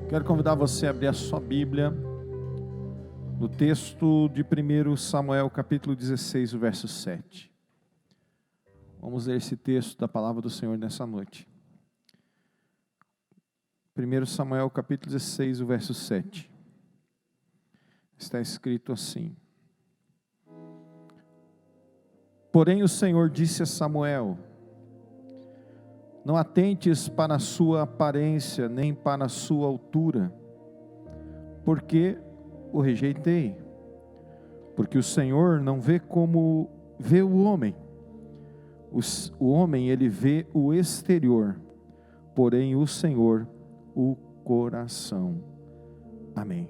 Quero convidar você a abrir a sua Bíblia no texto de 1 Samuel, capítulo 16, o verso 7. Vamos ler esse texto da palavra do Senhor nessa noite. 1 Samuel, capítulo 16, o verso 7. Está escrito assim: Porém o Senhor disse a Samuel: Não atentes para a sua aparência, nem para a sua altura, porque o rejeitei. Porque o Senhor não vê como vê o homem. O homem, ele vê o exterior, porém o Senhor, o coração. Amém.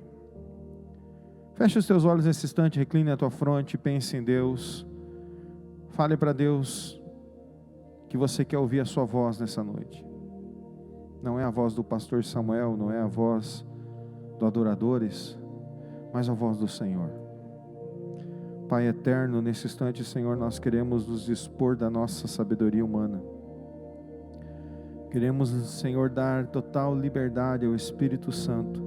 Feche os teus olhos nesse instante, recline a tua fronte, pense em Deus. Fale para Deus que você quer ouvir a sua voz nessa noite. Não é a voz do pastor Samuel, não é a voz do adoradores, mas a voz do Senhor. Pai eterno, nesse instante, Senhor, nós queremos nos dispor da nossa sabedoria humana. Queremos, Senhor, dar total liberdade ao Espírito Santo,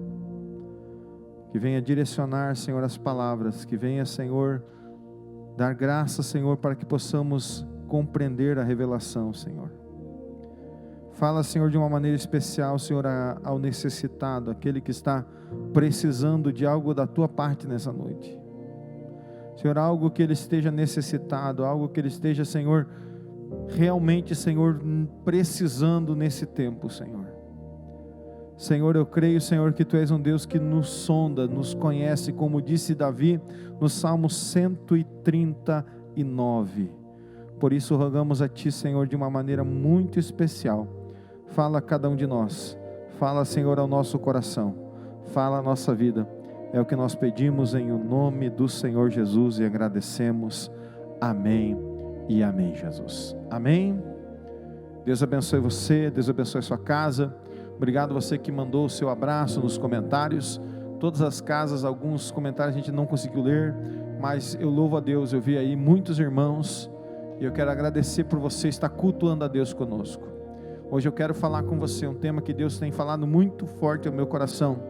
que venha direcionar, Senhor, as palavras, que venha, Senhor, dar graça, Senhor, para que possamos compreender a revelação, Senhor. Fala, Senhor, de uma maneira especial, Senhor, ao necessitado, aquele que está precisando de algo da Tua parte nessa noite. Senhor, algo que ele esteja necessitado, algo que ele esteja, Senhor, realmente, Senhor, precisando nesse tempo, Senhor. Senhor, eu creio, Senhor, que Tu és um Deus que nos sonda, nos conhece, como disse Davi no Salmo 139. Por isso rogamos a Ti, Senhor, de uma maneira muito especial. Fala a cada um de nós. Fala, Senhor, ao nosso coração. Fala a nossa vida. É o que nós pedimos em o nome do Senhor Jesus e agradecemos. Amém e amém, Jesus. Amém. Deus abençoe você, Deus abençoe a sua casa. Obrigado você que mandou o seu abraço nos comentários. Todas as casas, alguns comentários a gente não conseguiu ler, mas eu louvo a Deus, eu vi aí muitos irmãos, e eu quero agradecer por você estar cultuando a Deus conosco. Hoje eu quero falar com você um tema que Deus tem falado muito forte ao meu coração.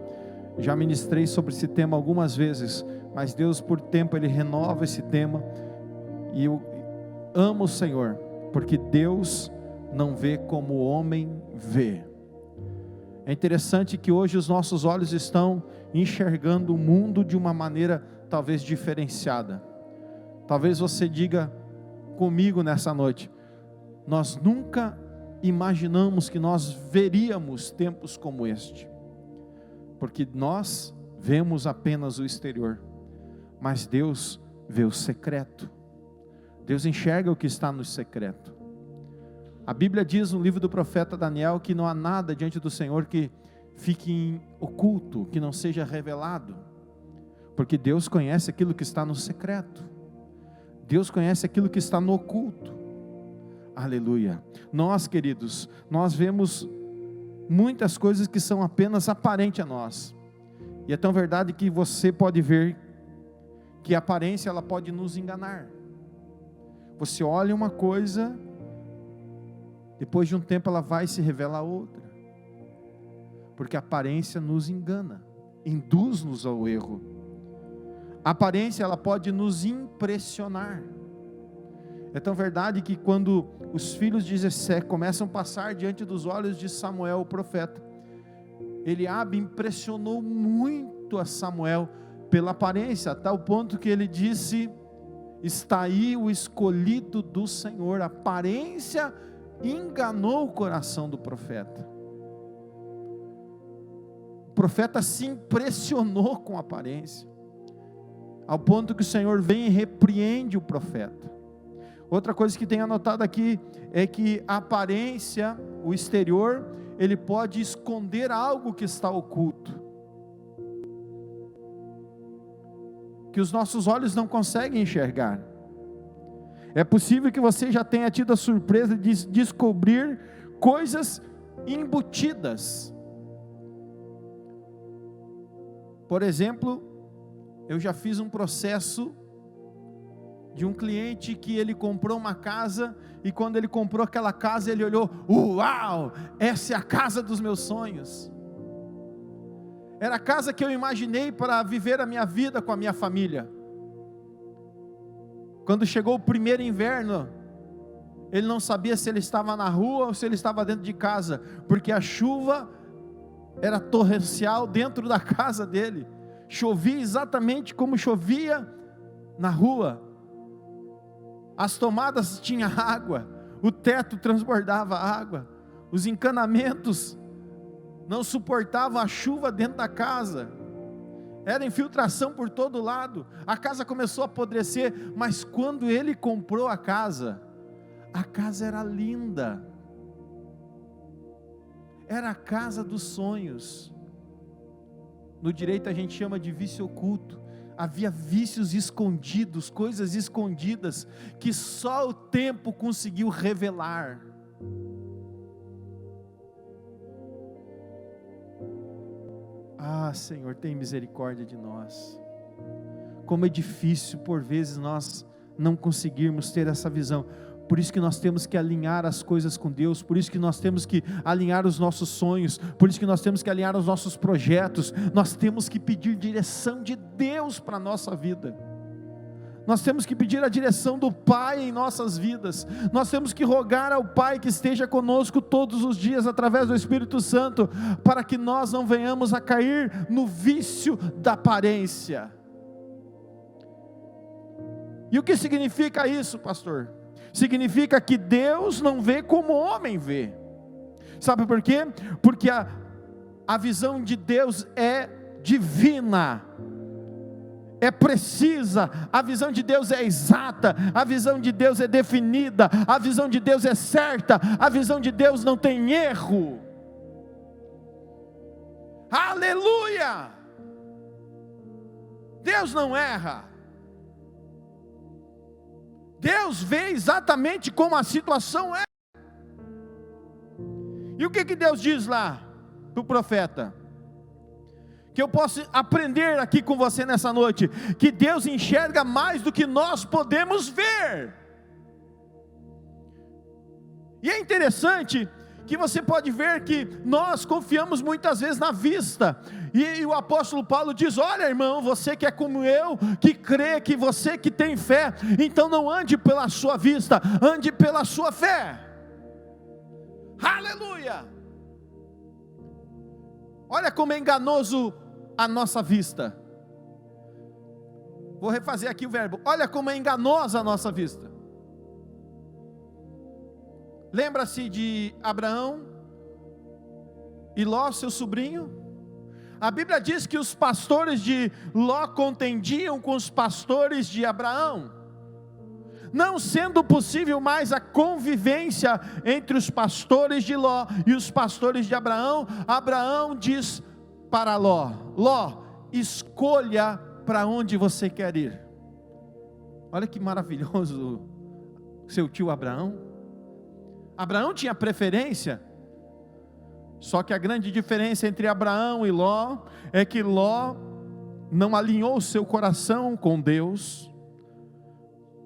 Já ministrei sobre esse tema algumas vezes, mas Deus por tempo Ele renova esse tema, e eu amo o Senhor, porque Deus não vê como o homem vê. É interessante que hoje os nossos olhos estão enxergando o mundo de uma maneira talvez diferenciada. Talvez você diga comigo nessa noite: nós nunca imaginamos que nós veríamos tempos como este, porque nós vemos apenas o exterior, mas Deus vê o secreto. Deus enxerga o que está no secreto. A Bíblia diz no livro do profeta Daniel que não há nada diante do Senhor que fique oculto, que não seja revelado, porque Deus conhece aquilo que está no secreto. Deus conhece aquilo que está no oculto. Aleluia. Nós, queridos, nós vemos muitas coisas que são apenas aparentes a nós, e é tão verdade que você pode ver que a aparência ela pode nos enganar. Você olha uma coisa, depois de um tempo ela vai se revelar outra, porque a aparência nos engana, induz-nos ao erro. A aparência ela pode nos impressionar. É tão verdade que quando os filhos de Jessé começam a passar diante dos olhos de Samuel, o profeta, Eliabe impressionou muito a Samuel pela aparência, a tal ponto que ele disse: está aí o escolhido do Senhor. A aparência enganou o coração do profeta. O profeta se impressionou com a aparência, ao ponto que o Senhor vem e repreende o profeta. Outra coisa que tem anotado aqui é que a aparência, o exterior, ele pode esconder algo que está oculto, que os nossos olhos não conseguem enxergar. É possível que você já tenha tido a surpresa de descobrir coisas embutidas. Por exemplo, eu já fiz um processo de um cliente que ele comprou uma casa, e quando ele comprou aquela casa, ele olhou: uau, essa é a casa dos meus sonhos. Era a casa que eu imaginei para viver a minha vida com a minha família. Quando chegou o primeiro inverno, ele não sabia se ele estava na rua ou se ele estava dentro de casa, porque a chuva era torrencial dentro da casa dele. Chovia exatamente como chovia na rua. As tomadas tinham água, o teto transbordava água, os encanamentos não suportavam a chuva dentro da casa. Era infiltração por todo lado. A casa começou a apodrecer, mas quando ele comprou a casa era linda. Era a casa dos sonhos. No direito a gente chama de vício oculto. Havia vícios escondidos, coisas escondidas, que só o tempo conseguiu revelar. Ah, Senhor, tem misericórdia de nós. Como é difícil, por vezes, nós não conseguirmos ter essa visão. Por isso que nós temos que alinhar as coisas com Deus, por isso que nós temos que alinhar os nossos sonhos, por isso que nós temos que alinhar os nossos projetos, nós temos que pedir direção de Deus para a nossa vida, nós temos que pedir a direção do Pai em nossas vidas, nós temos que rogar ao Pai que esteja conosco todos os dias, através do Espírito Santo, para que nós não venhamos a cair no vício da aparência. E o que significa isso, pastor? Significa que Deus não vê como o homem vê. Sabe por quê? Porque a visão de Deus é divina, é precisa, a visão de Deus é exata, a visão de Deus é definida, a visão de Deus é certa, a visão de Deus não tem erro. Aleluia! Deus não erra. Deus vê exatamente como a situação é. E o que Deus diz lá para o profeta? Que eu posso aprender aqui com você nessa noite, que Deus enxerga mais do que nós podemos ver. E é interessante que você pode ver que nós confiamos muitas vezes na vista, e o apóstolo Paulo diz: olha, irmão, você que é como eu, que crê, que você que tem fé, então não ande pela sua vista, ande pela sua fé. Aleluia! Olha como é enganoso a nossa vista. Vou refazer aqui o verbo. Olha como é enganosa a nossa vista. Lembra-se de Abraão e Ló, seu sobrinho? A Bíblia diz que os pastores de Ló contendiam com os pastores de Abraão, não sendo possível mais a convivência entre os pastores de Ló e os pastores de Abraão. Abraão diz para Ló: Ló, escolha para onde você quer ir. Olha que maravilhoso seu tio Abraão. Abraão tinha preferência, só que a grande diferença entre Abraão e Ló é que Ló não alinhou seu coração com Deus.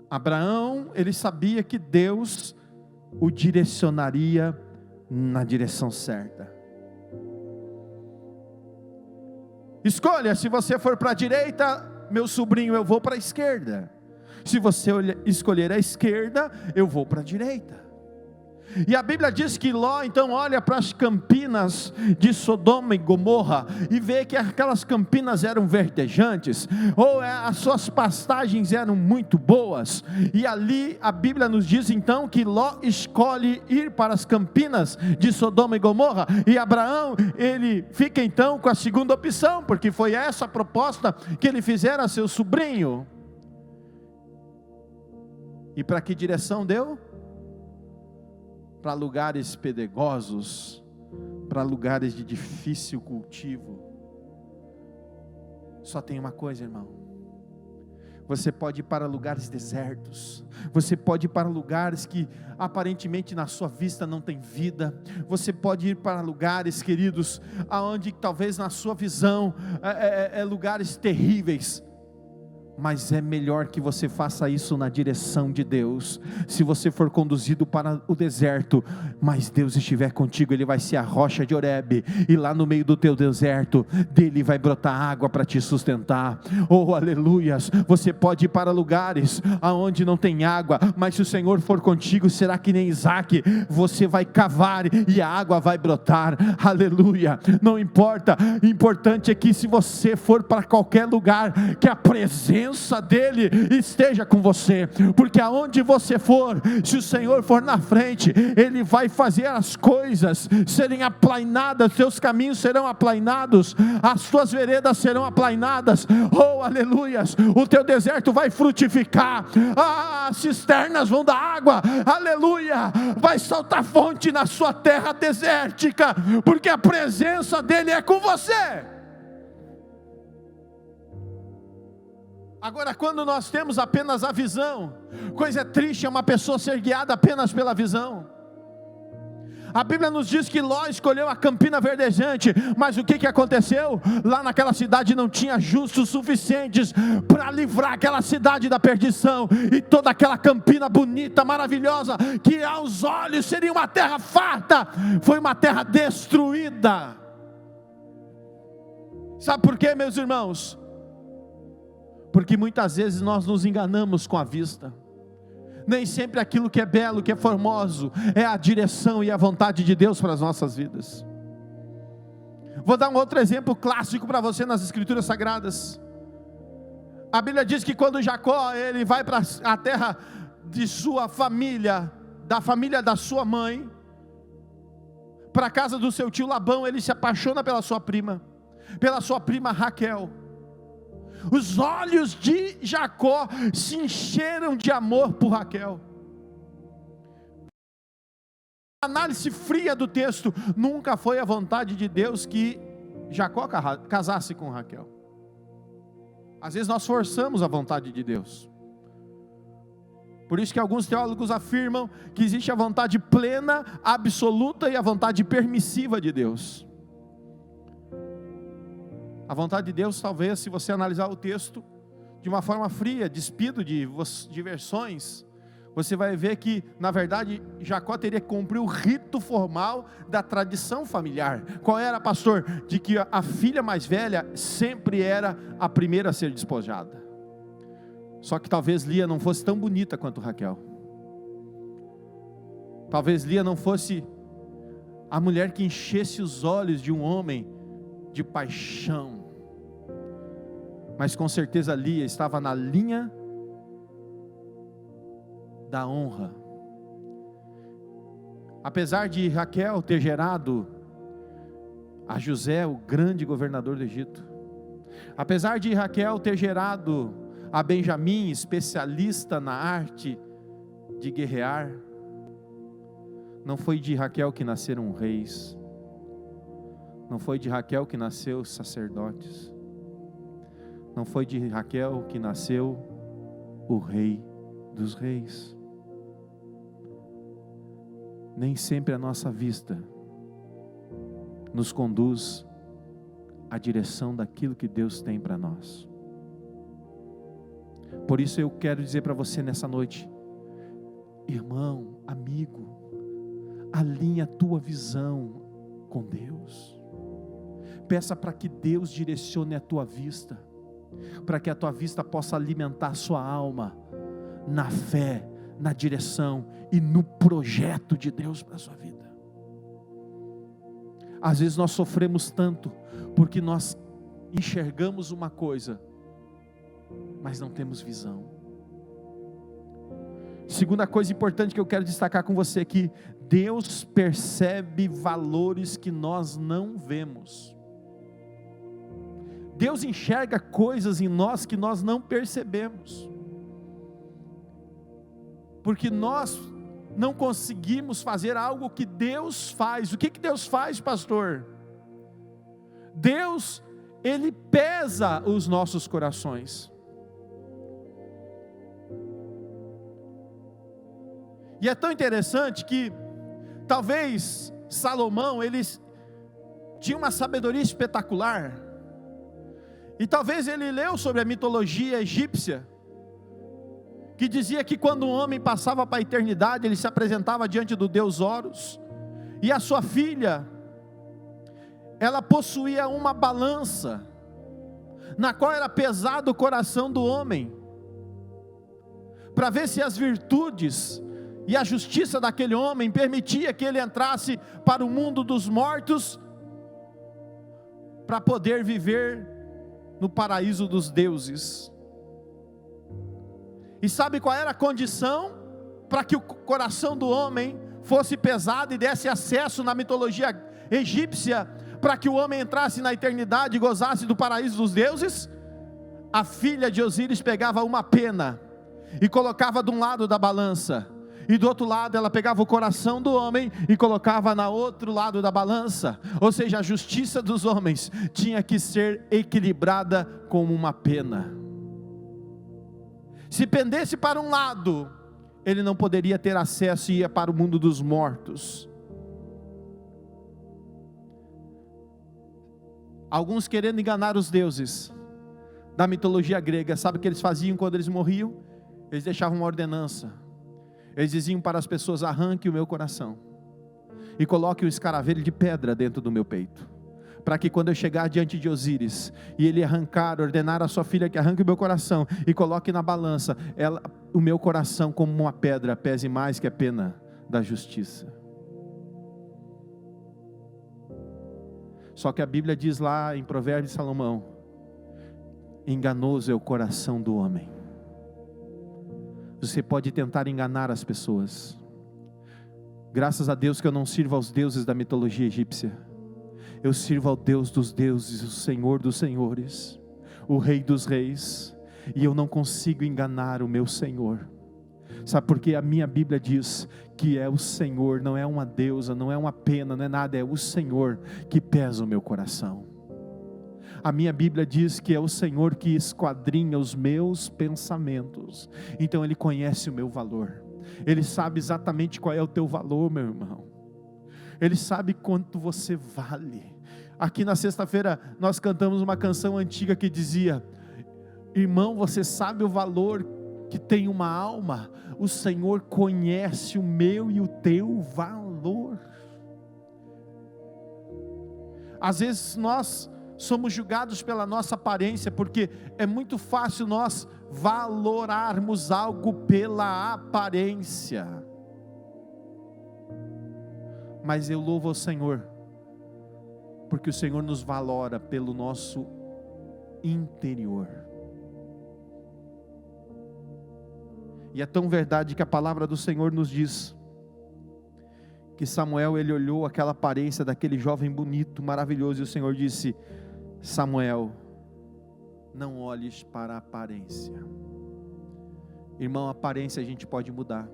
Abraão, ele sabia que Deus o direcionaria na direção certa. Escolha, se você for para a direita, meu sobrinho, eu vou para a esquerda. Se você escolher a esquerda, eu vou para a direita. E a Bíblia diz que Ló então olha para as campinas de Sodoma e Gomorra e vê que aquelas campinas eram verdejantes, ou as suas pastagens eram muito boas, e ali a Bíblia nos diz então que Ló escolhe ir para as campinas de Sodoma e Gomorra, e Abraão, ele fica então com a segunda opção, porque foi essa a proposta que ele fizera a seu sobrinho. E para que direção deu? Para lugares pedregosos, para lugares de difícil cultivo. Só tem uma coisa, irmão: você pode ir para lugares desertos, você pode ir para lugares que aparentemente na sua vista não tem vida, você pode ir para lugares, queridos, aonde talvez na sua visão lugares terríveis, mas é melhor que você faça isso na direção de Deus. Se você for conduzido para o deserto, mas Deus estiver contigo, Ele vai ser a rocha de Horebe, e lá no meio do teu deserto, dele vai brotar água para te sustentar. Oh, aleluias! Você pode ir para lugares aonde não tem água, mas se o Senhor for contigo, será que nem Isaac? Você vai cavar e a água vai brotar. Aleluia! Não importa, importante é que se você for para qualquer lugar, que a presença dele esteja com você, porque aonde você for, se o Senhor for na frente, Ele vai fazer as coisas serem aplainadas, seus caminhos serão aplainados, as tuas veredas serão aplainadas. Oh, aleluias! O teu deserto vai frutificar, as cisternas vão dar água, aleluia! Vai saltar fonte na sua terra desértica, porque a presença dele é com você. Agora, quando nós temos apenas a visão, coisa triste é uma pessoa ser guiada apenas pela visão. A Bíblia nos diz que Ló escolheu a campina verdejante, mas o que aconteceu? Lá naquela cidade não tinha justos suficientes para livrar aquela cidade da perdição, e toda aquela campina bonita, maravilhosa, que aos olhos seria uma terra farta, foi uma terra destruída. Sabe por quê, meus irmãos? Porque muitas vezes nós nos enganamos com a vista. Nem sempre aquilo que é belo, que é formoso, é a direção e a vontade de Deus para as nossas vidas. Vou dar um outro exemplo clássico para você nas Escrituras Sagradas. A Bíblia diz que quando Jacó ele vai para a terra de sua família, da família da sua mãe, para a casa do seu tio Labão, ele se apaixona pela sua prima Raquel. Os olhos de Jacó se encheram de amor por Raquel. A análise fria do texto, nunca foi a vontade de Deus que Jacó casasse com Raquel. Às vezes nós forçamos a vontade de Deus. Por isso que alguns teólogos afirmam que existe a vontade plena, absoluta, e a vontade permissiva de Deus. A vontade de Deus, talvez, se você analisar o texto de uma forma fria, despido de versões, você vai ver que, na verdade, Jacó teria que cumprir o rito formal da tradição familiar. Qual era, pastor? De que a filha mais velha sempre era a primeira a ser despojada. Só que talvez Lia não fosse tão bonita quanto Raquel. Talvez Lia não fosse a mulher que enchesse os olhos de um homem de paixão, mas com certeza Lia estava na linha da honra. Apesar de Raquel ter gerado a José, o grande governador do Egito, apesar de Raquel ter gerado a Benjamim, especialista na arte de guerrear, não foi de Raquel que nasceram reis, não foi de Raquel que nasceu os sacerdotes, não foi de Raquel que nasceu o rei dos reis. Nem sempre a nossa vista nos conduz à direção daquilo que Deus tem para nós. Por isso eu quero dizer para você nessa noite, irmão, amigo, alinha a tua visão com Deus. Peça para que Deus direcione a tua vista, para que a tua vista possa alimentar a sua alma na fé, na direção e no projeto de Deus para a sua vida. Às vezes nós sofremos tanto porque nós enxergamos uma coisa, mas não temos visão. Segunda coisa importante que eu quero destacar com você aqui: Deus percebe valores que nós não vemos. Deus enxerga coisas em nós que nós não percebemos, porque nós não conseguimos fazer algo que Deus faz. O que Deus faz, pastor? Deus, Ele pesa os nossos corações. E é tão interessante que, talvez, Salomão, ele tinha uma sabedoria espetacular. E talvez ele leu sobre a mitologia egípcia, que dizia que quando um homem passava para a eternidade, ele se apresentava diante do deus Horus, e a sua filha, ela possuía uma balança, na qual era pesado o coração do homem, para ver se as virtudes e a justiça daquele homem permitia que ele entrasse para o mundo dos mortos, para poder viver no paraíso dos deuses. E sabe qual era a condição para que o coração do homem fosse pesado e desse acesso na mitologia egípcia, para que o homem entrasse na eternidade e gozasse do paraíso dos deuses? A filha de Osíris pegava uma pena e colocava de um lado da balança, e do outro lado ela pegava o coração do homem e colocava no outro lado da balança. Ou seja, a justiça dos homens tinha que ser equilibrada como uma pena. Se pendesse para um lado, ele não poderia ter acesso e ia para o mundo dos mortos. Alguns, querendo enganar os deuses da mitologia grega, sabe o que eles faziam quando eles morriam? Eles deixavam uma ordenança. Eles diziam para as pessoas: arranque o meu coração e coloque um escaravelho de pedra dentro do meu peito, para que quando eu chegar diante de Osíris, e ele ordenar a sua filha que arranque o meu coração e coloque na balança, o meu coração como uma pedra pese mais que a pena da justiça. Só que a Bíblia diz lá em Provérbios de Salomão: enganoso é o coração do homem. Você pode tentar enganar as pessoas. Graças a Deus que eu não sirvo aos deuses da mitologia egípcia. Eu sirvo ao Deus dos deuses, o Senhor dos senhores, o Rei dos reis. E eu não consigo enganar o meu Senhor. Sabe por quê? A minha Bíblia diz que é o Senhor, não é uma deusa, não é uma pena, não é nada, é o Senhor que pesa o meu coração. A minha Bíblia diz que é o Senhor que esquadrinha os meus pensamentos. Então Ele conhece o meu valor. Ele sabe exatamente qual é o teu valor, meu irmão. Ele sabe quanto você vale. Aqui na sexta-feira nós cantamos uma canção antiga que dizia: irmão, você sabe o valor que tem uma alma? O Senhor conhece o meu e o teu valor. Às vezes nós somos julgados pela nossa aparência, porque é muito fácil nós valorarmos algo pela aparência. Mas eu louvo ao Senhor, porque o Senhor nos valora pelo nosso interior. E é tão verdade que a palavra do Senhor nos diz que Samuel, ele olhou aquela aparência daquele jovem bonito, maravilhoso, e o Senhor disse: Samuel, não olhes para a aparência. Irmão, a aparência a gente pode mudar.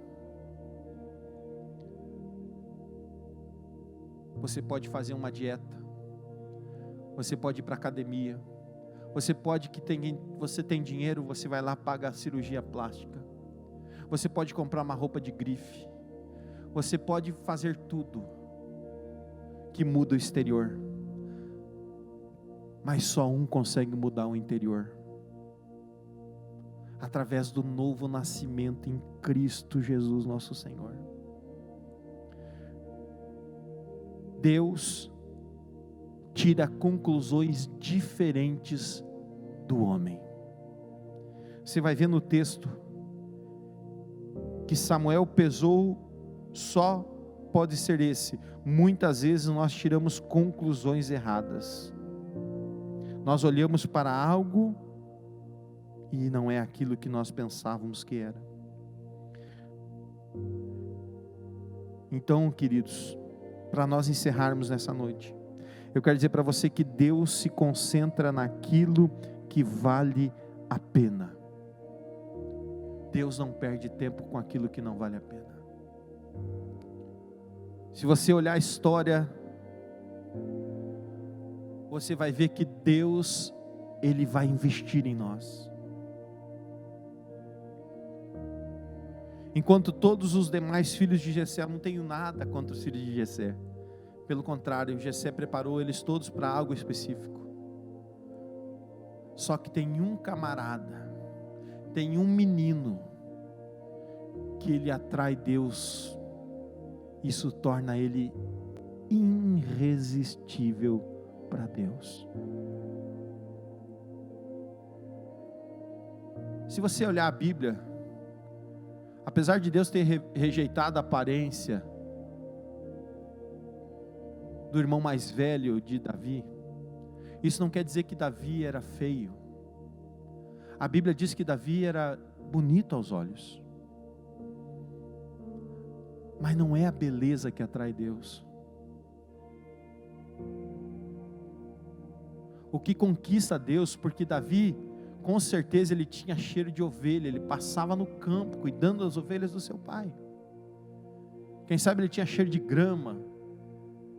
Você pode fazer uma dieta, você pode ir para a academia, você tem dinheiro, você vai lá, paga a cirurgia plástica, você pode comprar uma roupa de grife, você pode fazer tudo que muda o exterior, mas só um consegue mudar o interior, através do novo nascimento em Cristo Jesus nosso Senhor. Deus tira conclusões diferentes do homem. Você vai ver no texto que Samuel pesou, só pode ser esse. Muitas vezes nós tiramos conclusões erradas. Nós olhamos para algo e não é aquilo que nós pensávamos que era. Então, queridos, para nós encerrarmos nessa noite, eu quero dizer para você que Deus se concentra naquilo que vale a pena. Deus não perde tempo com aquilo que não vale a pena. Se você olhar a história, você vai ver que Deus, Ele vai investir em nós. Enquanto todos os demais filhos de Jessé, eu não tenho nada contra os filhos de Jessé. Pelo contrário, Jessé preparou eles todos para algo específico. Só que tem um camarada, tem um menino, que ele atrai Deus, isso torna ele irresistível para Deus. Se você olhar a Bíblia, apesar de Deus ter rejeitado a aparência do irmão mais velho de Davi, isso não quer dizer que Davi era feio. A Bíblia diz que Davi era bonito aos olhos, mas não é a beleza que atrai Deus. O que conquista Deus, porque Davi, com certeza ele tinha cheiro de ovelha, ele passava no campo, cuidando das ovelhas do seu pai. Quem sabe ele tinha cheiro de grama,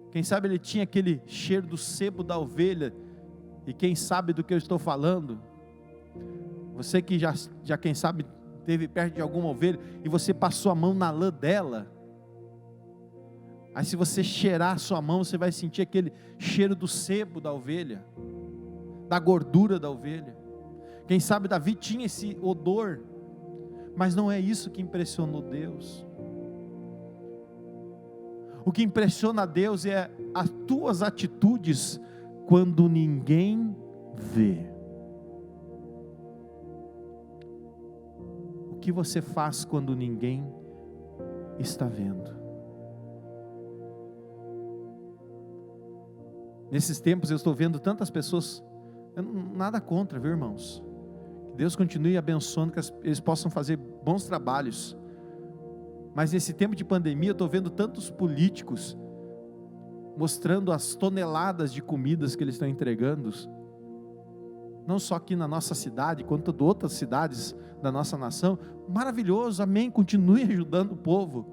quem sabe ele tinha aquele cheiro do sebo da ovelha, e quem sabe do que eu estou falando, você que já quem sabe, esteve perto de alguma ovelha, e você passou a mão na lã dela, aí se você cheirar a sua mão, você vai sentir aquele cheiro do sebo da ovelha, da gordura da ovelha. Quem sabe Davi tinha esse odor, mas não é isso que impressionou Deus. O que impressiona a Deus é as tuas atitudes quando ninguém vê. O que você faz quando ninguém está vendo? Nesses tempos eu estou vendo tantas pessoas, nada contra, viu, irmãos? Que Deus continue abençoando, que eles possam fazer bons trabalhos. Mas nesse tempo de pandemia eu estou vendo tantos políticos mostrando as toneladas de comidas que eles estão entregando, não só aqui na nossa cidade, quanto em outras cidades da nossa nação. Maravilhoso, amém, continue ajudando o povo.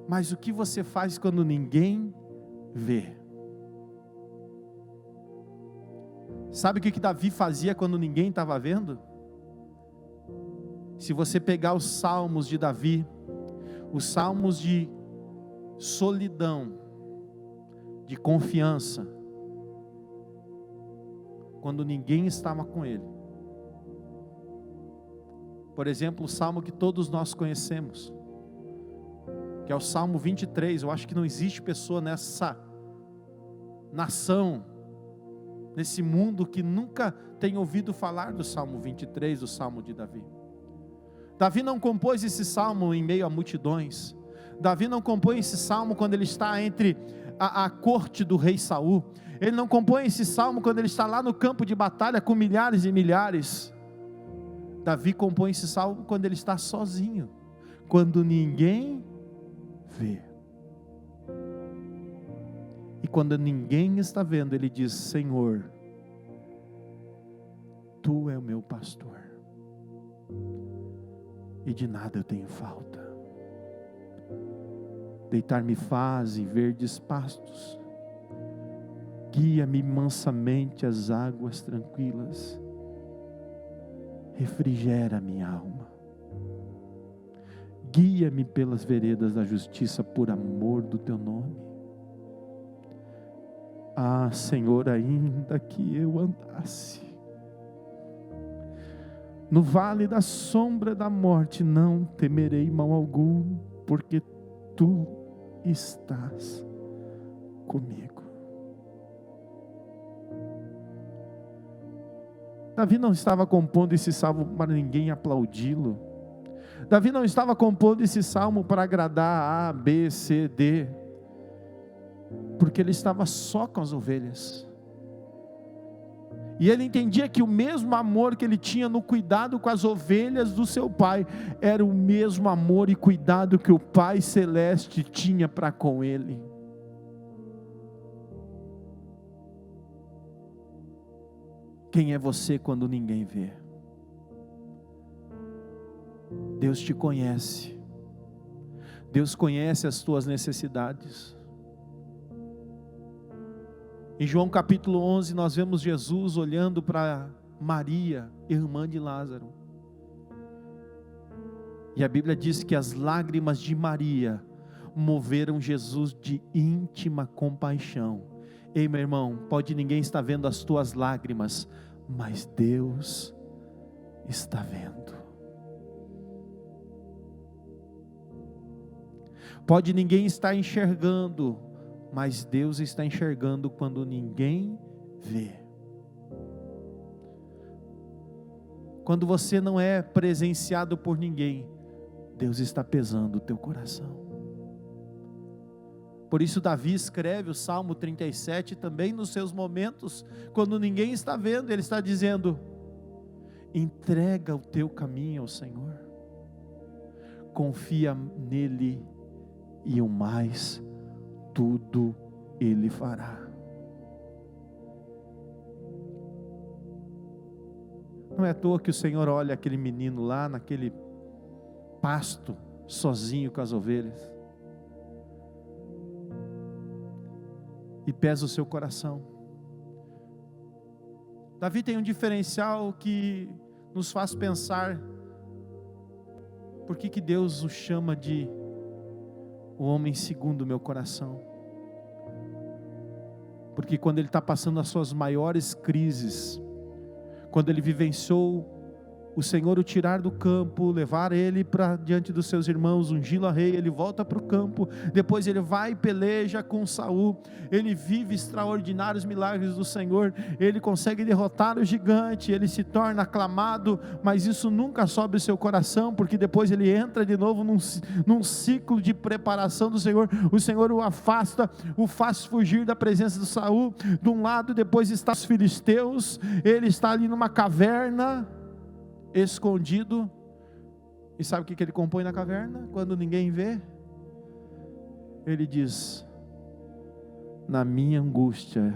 Mas o que você faz quando ninguém vê? Sabe o que Davi fazia quando ninguém estava vendo? Se você pegar os salmos de Davi, os salmos de solidão, de confiança, quando ninguém estava com ele. Por exemplo, o salmo que todos nós conhecemos, que é o Salmo 23, eu acho que não existe pessoa nessa nação, nesse mundo, que nunca tenha ouvido falar do Salmo 23, do Salmo de Davi. Davi não compôs esse salmo em meio a multidões. Davi não compõe esse salmo quando ele está entre a corte do rei Saul. Ele não compõe esse salmo quando ele está lá no campo de batalha com milhares e milhares. Davi compõe esse salmo quando ele está sozinho, quando ninguém vê. E quando ninguém está vendo, ele diz: Senhor, Tu é o meu pastor, e de nada eu tenho falta. Deitar-me faz em verdes pastos, guia-me mansamente às águas tranquilas, refrigera minha alma, guia-me pelas veredas da justiça, por amor do Teu nome. Ah, Senhor, ainda que eu andasse no vale da sombra da morte, não temerei mal algum, porque Tu estás comigo. Davi não estava compondo esse salmo para ninguém aplaudi-lo. Davi não estava compondo esse salmo para agradar A, B, C, D, porque ele estava só com as ovelhas. E ele entendia que o mesmo amor que ele tinha no cuidado com as ovelhas do seu pai, era o mesmo amor e cuidado que o Pai Celeste tinha para com ele. Quem é você quando ninguém vê? Deus te conhece. Deus conhece as tuas necessidades. Em João capítulo 11, nós vemos Jesus olhando para Maria, irmã de Lázaro. E a Bíblia diz que as lágrimas de Maria moveram Jesus de íntima compaixão. Ei, meu irmão, pode ninguém estar vendo as tuas lágrimas, mas Deus está vendo. Pode ninguém estar enxergando, mas Deus está enxergando quando ninguém vê. Quando você não é presenciado por ninguém, Deus está pesando o teu coração. Por isso Davi escreve o Salmo 37 também nos seus momentos, quando ninguém está vendo, ele está dizendo: entrega o teu caminho ao Senhor, confia nele e o mais tudo ele fará. Não é à toa que o Senhor olha aquele menino lá naquele pasto, sozinho com as ovelhas, e pesa o seu coração. Davi tem um diferencial que nos faz pensar, por que Deus o chama de o homem segundo o meu coração? Porque quando ele está passando as suas maiores crises, quando ele vivenciou o Senhor o tirar do campo, levar ele para diante dos seus irmãos, ungí-lo a rei, ele volta para o campo, depois ele vai e peleja com Saul, ele vive extraordinários milagres do Senhor, ele consegue derrotar o gigante, ele se torna aclamado, mas isso nunca sobe o seu coração, porque depois ele entra de novo num ciclo de preparação do Senhor. O Senhor o afasta, o faz fugir da presença de Saul. De um lado, depois está os filisteus, ele está ali numa caverna, escondido, e sabe o que ele compõe na caverna? Quando ninguém vê, ele diz: na minha angústia,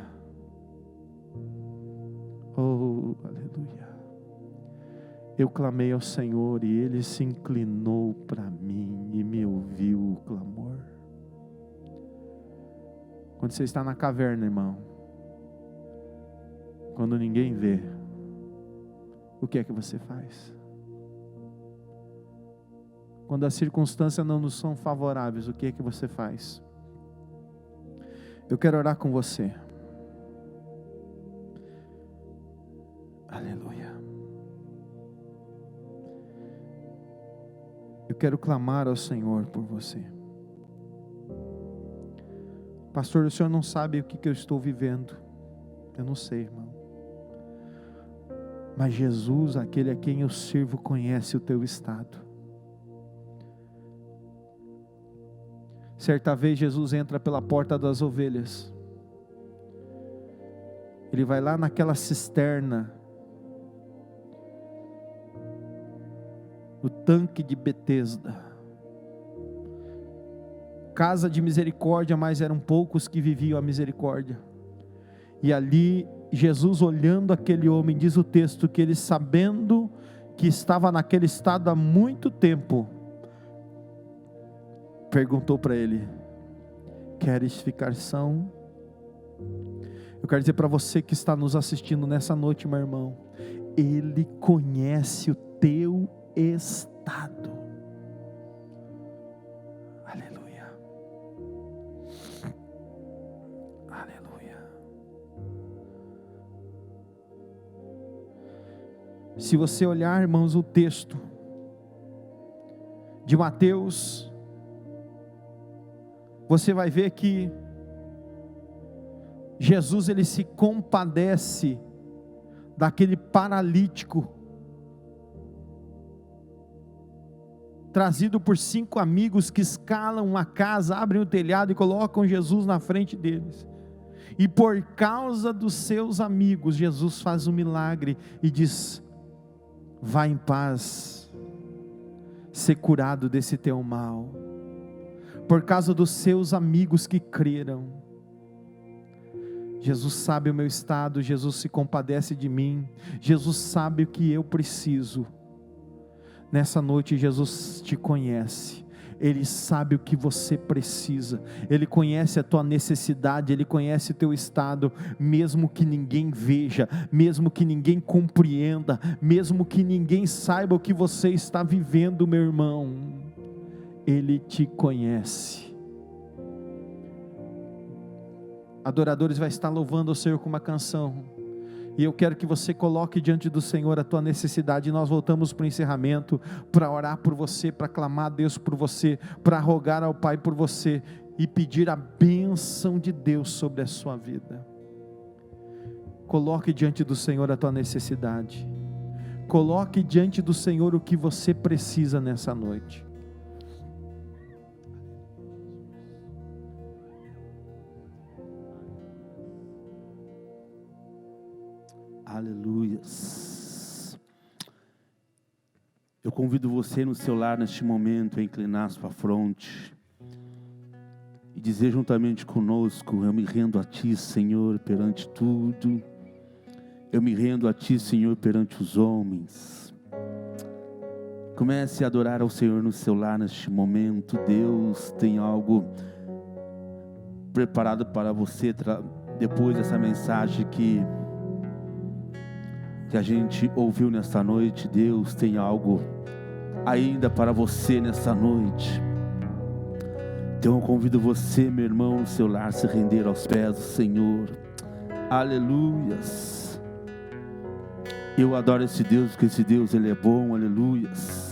oh, aleluia, eu clamei ao Senhor e Ele se inclinou para mim e me ouviu o clamor. Quando você está na caverna, irmão, quando ninguém vê, o que é que você faz? Quando as circunstâncias não nos são favoráveis, o que é que você faz? Eu quero orar com você. Aleluia. Eu quero clamar ao Senhor por você. Pastor, o senhor não sabe o que eu estou vivendo. Eu não sei, irmão. Mas Jesus, aquele a quem eu sirvo, conhece o teu estado. Certa vez Jesus entra pela porta das ovelhas. Ele vai lá naquela cisterna, no tanque de Betesda, casa de misericórdia, mas eram poucos que viviam a misericórdia. E ali Jesus, olhando aquele homem, diz o texto que ele, sabendo que estava naquele estado há muito tempo, perguntou para ele: queres ficar são? Eu quero dizer para você que está nos assistindo nessa noite, meu irmão, Ele conhece o teu estado. Aleluia. Aleluia. Se você olhar, irmãos, o texto de Mateus, você vai ver que Jesus, ele se compadece daquele paralítico, trazido por 5 amigos que escalam uma casa, abrem o telhado e colocam Jesus na frente deles. E por causa dos seus amigos, Jesus faz um milagre e diz: vá em paz, ser curado desse teu mal. Por causa dos seus amigos que creram. Jesus sabe o meu estado, Jesus se compadece de mim, Jesus sabe o que eu preciso. Nessa noite Jesus te conhece, Ele sabe o que você precisa, Ele conhece a tua necessidade, Ele conhece o teu estado, mesmo que ninguém veja, mesmo que ninguém compreenda, mesmo que ninguém saiba o que você está vivendo, meu irmão, Ele te conhece. Adoradores vai estar louvando o Senhor com uma canção. E eu quero que você coloque diante do Senhor a tua necessidade. E nós voltamos para o encerramento, para orar por você, para clamar a Deus por você, para rogar ao Pai por você e pedir a bênção de Deus sobre a sua vida. Coloque diante do Senhor a tua necessidade. Coloque diante do Senhor o que você precisa nessa noite. Aleluias. Eu convido você no seu lar neste momento a inclinar sua fronte e dizer juntamente conosco: eu me rendo a Ti, Senhor, perante tudo. Eu me rendo a Ti, Senhor, perante os homens. Comece a adorar ao Senhor no seu lar neste momento. Deus tem algo preparado para você depois dessa mensagem que a gente ouviu nessa noite. Deus tem algo ainda para você nessa noite. Então eu convido você, meu irmão, no seu lar, se render aos pés do Senhor. Aleluias. Eu adoro esse Deus, porque esse Deus, Ele é bom. Aleluias.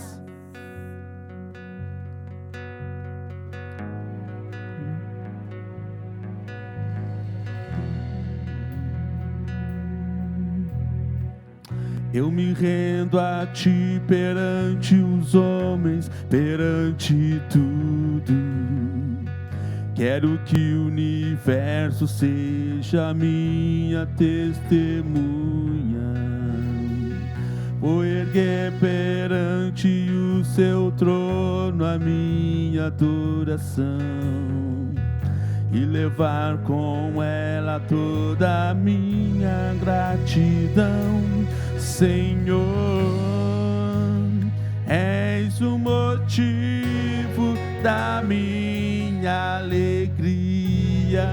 Eu me rendo a Ti perante os homens, perante tudo. Quero que o universo seja minha testemunha. Vou erguer perante o Seu trono a minha adoração e levar com ela toda a minha gratidão. Senhor, és o motivo da minha alegria.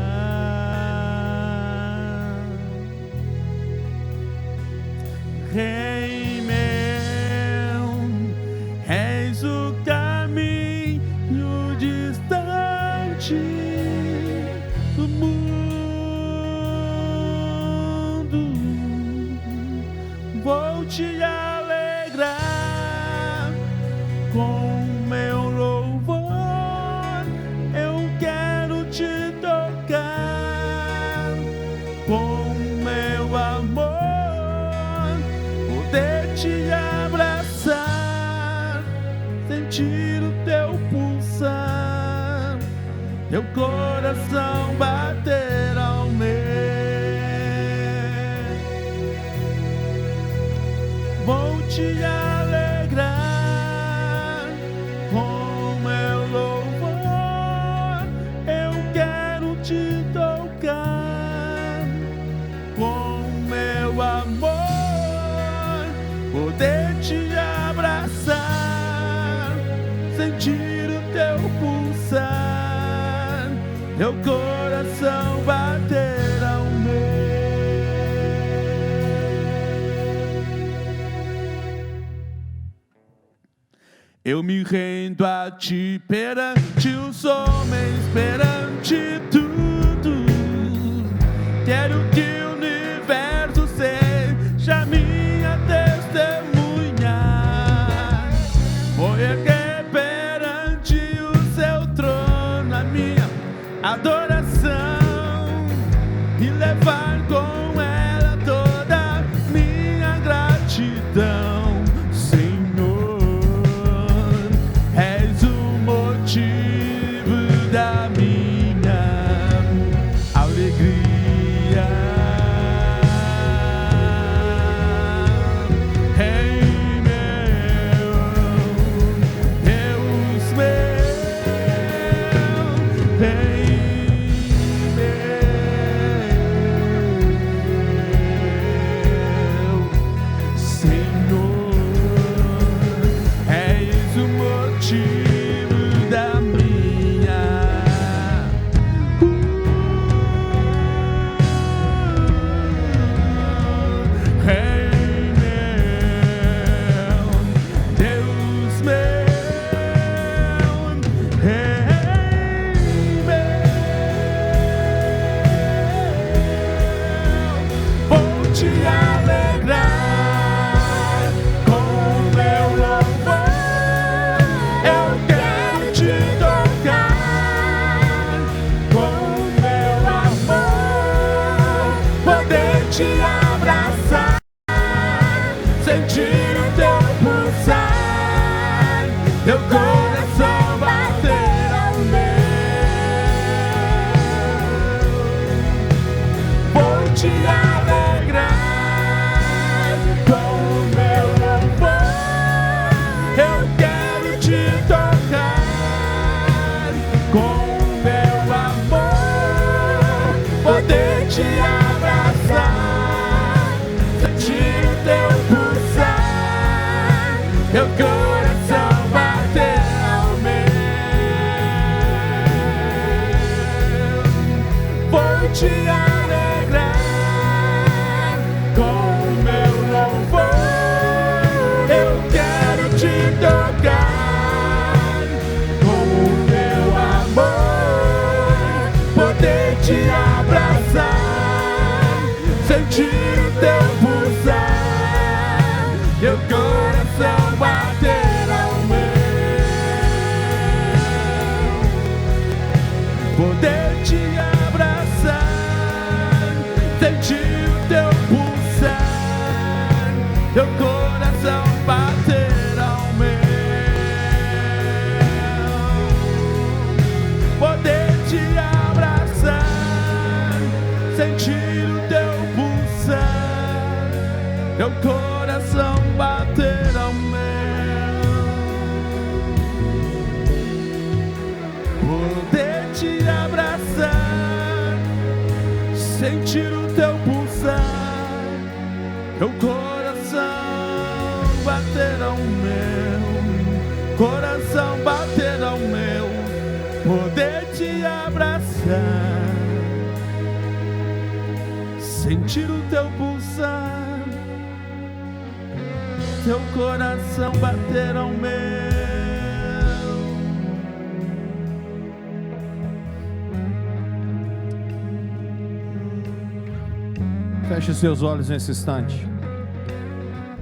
Rei meu, és o caminho distante do mundo. Vou te alegrar com meu louvor. Eu quero te tocar com meu amor. Poder te abraçar, sentir o teu pulsar, teu coração bater ao meu. Vou te alegrar com meu louvor. Eu quero te tocar com meu amor. Poder te abraçar, sentir o teu pulsar, teu coração bater ao meu. Eu me rendo a Ti perante os homens, perante tudo. Quero que o universo seja minha testemunha. Vou erguer perante o Seu trono a minha adoração e levar com ela toda a minha gratidão. com meu amor, poder te abraçar, sentir o teu pulsar, meu coração bater ao meu. Vou te alegrar com meu louvor, eu quero te tocar com o meu amor, poder te abraçar, sentir o teu pulsar, meu coração bater ao meu. Poder te abraçar, sentir o teu pulsar, meu coração bater ao meu. Poder te abraçar, sentir o teu pulsar, meu coração bater ao meu. Poder te abraçar, sentir o teu pulsar, meu coração bater ao meu, coração bater ao meu. Poder te abraçar, sentir o teu pulsar, teu coração bater ao meu. Feche os seus olhos nesse instante.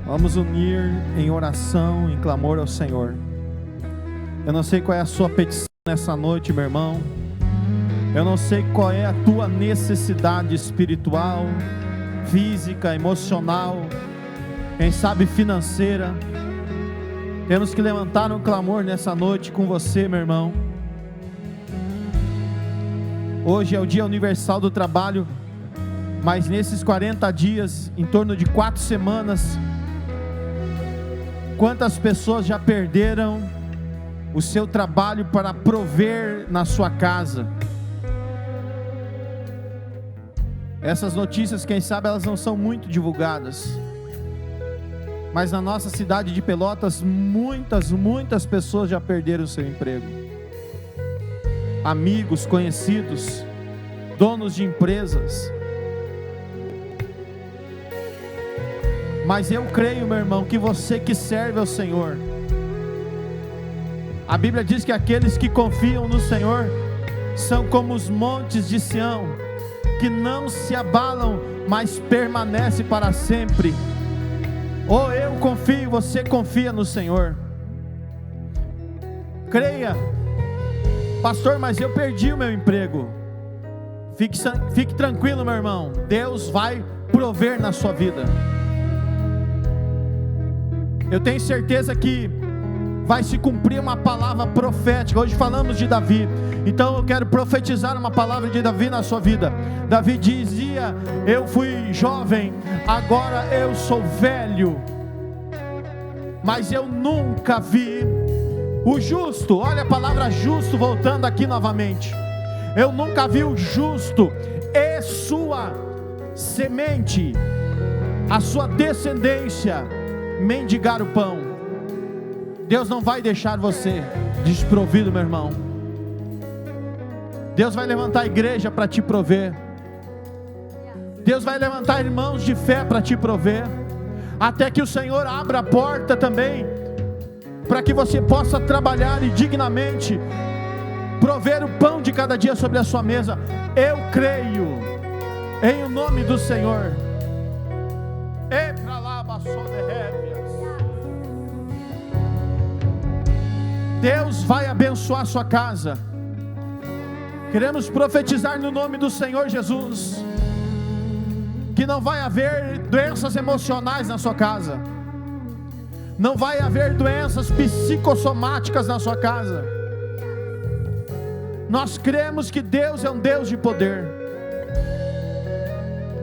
Vamos unir em oração, em clamor ao Senhor. Eu não sei qual é a sua petição nessa noite, meu irmão. Eu não sei qual é a tua necessidade espiritual, física, emocional, quem sabe financeira. Temos que levantar um clamor nessa noite com você, meu irmão. Hoje é o Dia Universal do Trabalho, mas nesses 40 dias, em torno de 4 semanas, quantas pessoas já perderam o seu trabalho para prover na sua casa? Essas notícias, quem sabe, elas não são muito divulgadas, mas na nossa cidade de Pelotas, muitas pessoas já perderam o seu emprego. Amigos, conhecidos, donos de empresas. Mas eu creio, meu irmão, que você que serve ao Senhor, a Bíblia diz que aqueles que confiam no Senhor são como os montes de Sião, que não se abalam, mas permanecem para sempre. Oh, eu confio, você confia no Senhor. Creia, pastor, mas eu perdi o meu emprego. Fique tranquilo, meu irmão, Deus vai prover na sua vida. Eu tenho certeza que vai se cumprir uma palavra profética. Hoje falamos de Davi, então eu quero profetizar uma palavra de Davi na sua vida. Davi dizia: eu fui jovem, agora eu sou velho, mas eu nunca vi o justo. Olha a palavra justo voltando aqui novamente. Eu nunca vi o justo e sua semente, a sua descendência, mendigar o pão. Deus não vai deixar você desprovido, meu irmão. Deus vai levantar a igreja para te prover. Deus vai levantar irmãos de fé para te prover, até que o Senhor abra a porta também, para que você possa trabalhar e dignamente prover o pão de cada dia sobre a sua mesa. Eu creio em o nome do Senhor. Deus vai abençoar a sua casa. Queremos profetizar no nome do Senhor Jesus, que não vai haver doenças emocionais na sua casa, não vai haver doenças psicossomáticas na sua casa. Nós cremos que Deus é um Deus de poder.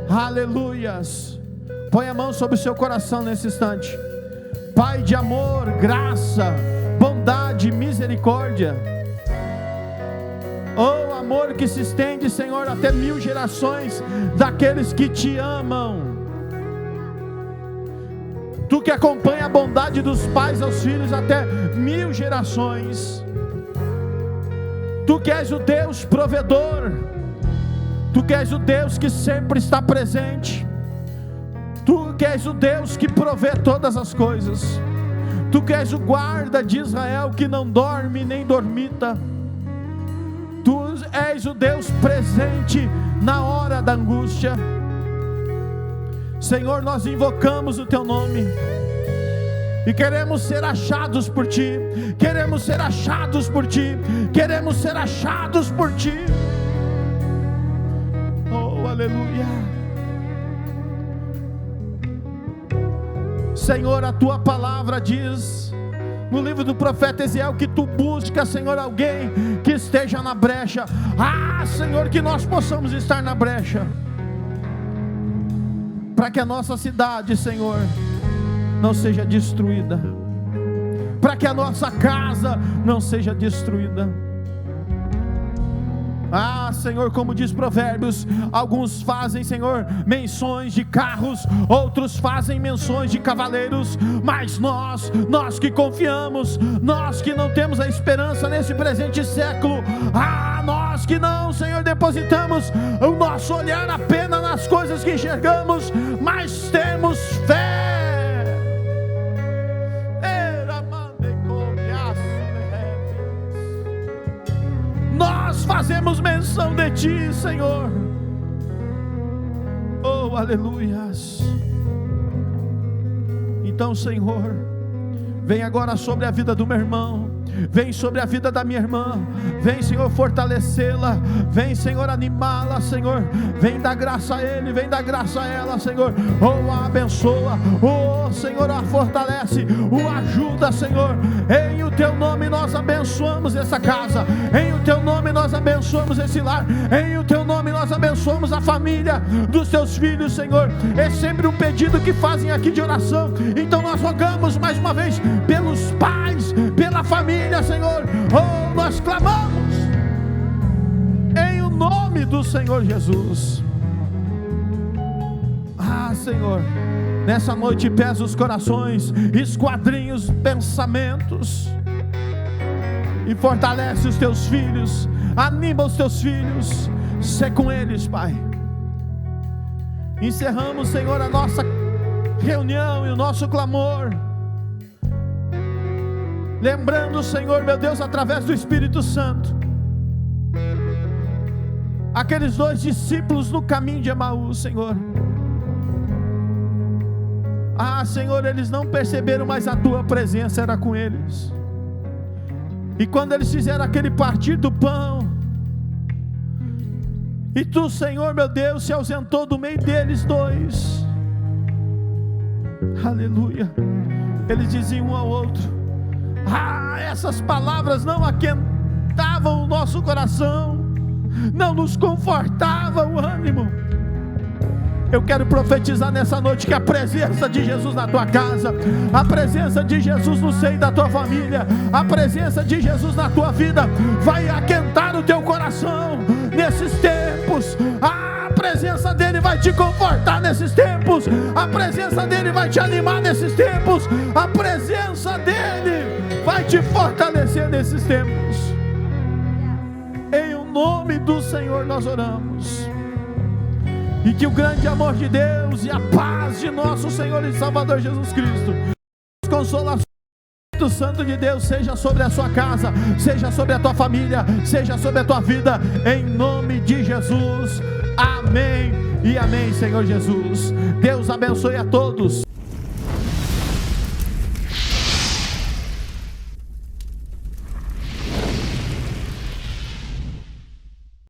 Aleluias. Põe a mão sobre o seu coração nesse instante. Pai de amor, graça, bondade, misericórdia, amor que se estende, Senhor, até 1000 gerações daqueles que te amam. Tu que acompanha a bondade dos pais aos filhos até 1000 gerações. Tu que és o Deus provedor. Tu que és o Deus que sempre está presente. Tu que és o Deus que provê todas as coisas. Tu que és o guarda de Israel que não dorme nem dormita. Tu és o Deus presente na hora da angústia. Senhor, nós invocamos o Teu nome e queremos ser achados por Ti. Queremos ser achados por Ti. Queremos ser achados por Ti. Oh, aleluia. Senhor, a Tua palavra diz no livro do profeta Ezequiel que Tu busca, Senhor, alguém que esteja na brecha. Senhor, que nós possamos estar na brecha, para que a nossa cidade, Senhor, não seja destruída, para que a nossa casa não seja destruída. Senhor, como diz Provérbios, alguns fazem, Senhor, menções de carros, outros fazem menções de cavaleiros, mas nós que confiamos, nós que não temos a esperança nesse presente século, nós que não, Senhor, depositamos o nosso olhar apenas nas coisas que enxergamos, mas temos fé. Nós fazemos menção de Ti, Senhor. Oh, aleluias. Então, Senhor, vem agora sobre a vida do meu irmão, vem sobre a vida da minha irmã, vem, Senhor, fortalecê-la, vem, Senhor, animá-la, Senhor, vem dar graça a ele, vem dar graça a ela, Senhor, a abençoa, Senhor, a fortalece, o ajuda, Senhor. Em o Teu nome nós abençoamos essa casa, em o Teu nome nós abençoamos esse lar, em o Teu nome nós abençoamos a família dos Teus filhos, Senhor. É sempre um pedido que fazem aqui de oração, então nós rogamos mais uma vez pelos pais, pela família, Senhor. Nós clamamos em o nome do Senhor Jesus. Senhor, nessa noite pesa os corações, esquadrinha os pensamentos e fortalece os Teus filhos, anima os Teus filhos, sê com eles, Pai. Encerramos, Senhor, a nossa reunião e o nosso clamor, lembrando, Senhor, meu Deus, através do Espírito Santo, aqueles 2 discípulos no caminho de Emaús, Senhor. Senhor, eles não perceberam, mas a Tua presença era com eles. E quando eles fizeram aquele partir do pão, e Tu, Senhor, meu Deus, se ausentou do meio deles 2. Aleluia. Eles diziam um ao outro: essas palavras não aquentavam o nosso coração, não nos confortavam o ânimo. Eu quero profetizar nessa noite que a presença de Jesus na tua casa, a presença de Jesus no seio da tua família, a presença de Jesus na tua vida vai aquentar o teu coração nesses tempos. A presença dele vai te confortar nesses tempos, a presença dele vai te animar nesses tempos, a presença dele vai te fortalecer nesses tempos. Em o nome do Senhor nós oramos. E que o grande amor de Deus e a paz de nosso Senhor e Salvador Jesus Cristo, a consolação do Espírito Santo de Deus seja sobre a sua casa, seja sobre a tua família, seja sobre a tua vida, em nome de Jesus. Amém e amém, Senhor Jesus. Deus abençoe a todos.